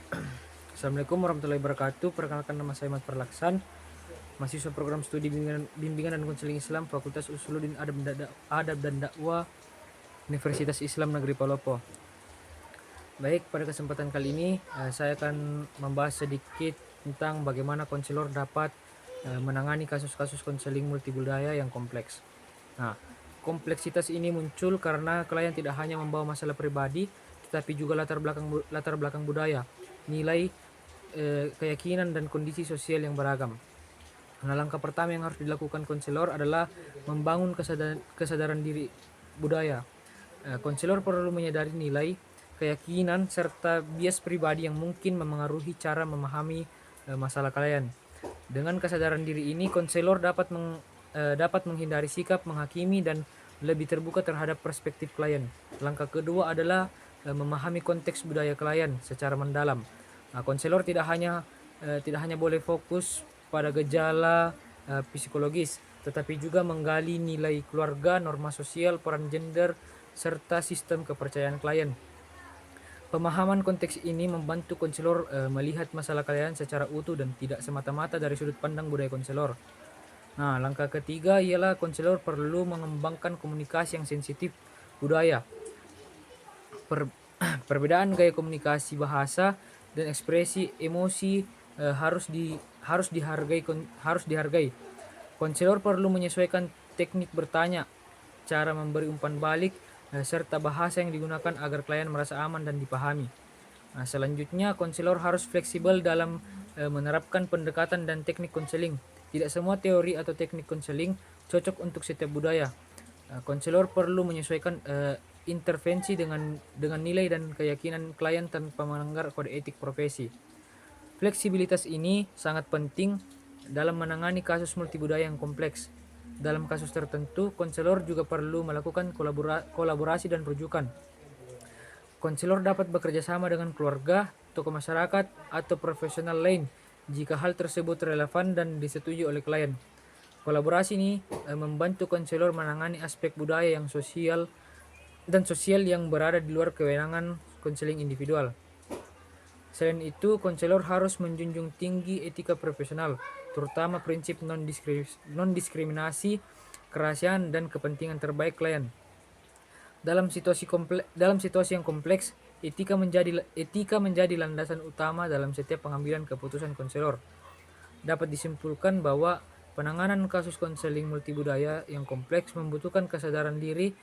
Assalamualaikum warahmatullahi wabarakatuh. Perkenalkan, nama saya Mat Perlaksan, mahasiswa program studi bimbingan dan konseling Islam Fakultas Usuluddin Adab dan Dakwah Universitas Islam Negeri Palopo. Baik, pada kesempatan kali ini saya akan membahas sedikit tentang bagaimana konselor dapat menangani kasus-kasus konseling multibudaya yang kompleks. Nah, kompleksitas ini muncul karena klien tidak hanya membawa masalah pribadi, tetapi juga latar belakang budaya, nilai, keyakinan dan kondisi sosial yang beragam. Nah, langkah pertama yang harus dilakukan konselor adalah membangun kesadaran diri budaya. Konselor perlu menyadari nilai, keyakinan, serta bias pribadi yang mungkin memengaruhi cara memahami masalah klien. Dengan kesadaran diri ini, konselor dapat menghindari sikap menghakimi dan lebih terbuka terhadap perspektif klien. Langkah kedua adalah memahami konteks budaya klien secara mendalam. Konselor tidak hanya boleh fokus pada gejala psikologis, tetapi juga menggali nilai keluarga, norma sosial, peran gender, serta sistem kepercayaan klien. Pemahaman konteks ini membantu konselor melihat masalah klien secara utuh dan tidak semata-mata dari sudut pandang budaya konselor. Nah, langkah ketiga ialah konselor perlu mengembangkan komunikasi yang sensitif budaya. Perbedaan gaya komunikasi, bahasa, dan ekspresi emosi harus dihargai. Konselor perlu menyesuaikan teknik bertanya, cara memberi umpan balik, serta bahasa yang digunakan agar klien merasa aman dan dipahami. Nah, selanjutnya konselor harus fleksibel dalam menerapkan pendekatan dan teknik konseling. Tidak semua teori atau teknik konseling cocok untuk setiap budaya. Konselor perlu menyesuaikan intervensi dengan nilai dan keyakinan klien tanpa melanggar kode etik profesi. Fleksibilitas ini sangat penting dalam menangani kasus multibudaya yang kompleks. Dalam kasus tertentu, konselor juga perlu melakukan kolaborasi dan rujukan. Konselor dapat bekerja sama dengan keluarga, tokoh masyarakat, atau profesional lain jika hal tersebut relevan dan disetujui oleh klien. Kolaborasi ini membantu konselor menangani aspek budaya yang sosial yang berada di luar kewenangan konseling individual. Selain itu, konselor harus menjunjung tinggi etika profesional, terutama prinsip non-diskriminasi, kerahasiaan, dan kepentingan terbaik klien. Dalam situasi yang kompleks, etika menjadi landasan utama dalam setiap pengambilan keputusan konselor. Dapat disimpulkan bahwa penanganan kasus konseling multibudaya yang kompleks membutuhkan kesadaran diri,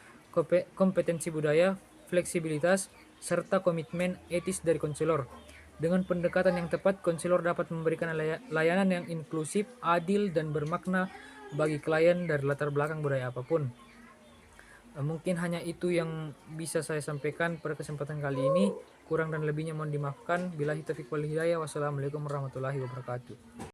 kompetensi budaya, fleksibilitas, serta komitmen etis dari konselor. Dengan pendekatan yang tepat, konselor dapat memberikan layanan yang inklusif, adil, dan bermakna bagi klien dari latar belakang budaya apapun. Mungkin hanya itu yang bisa saya sampaikan pada kesempatan kali ini. Kurang dan lebihnya mohon dimaafkan. Billahi taufiq wal hidayah. Wassalamualaikum warahmatullahi wabarakatuh.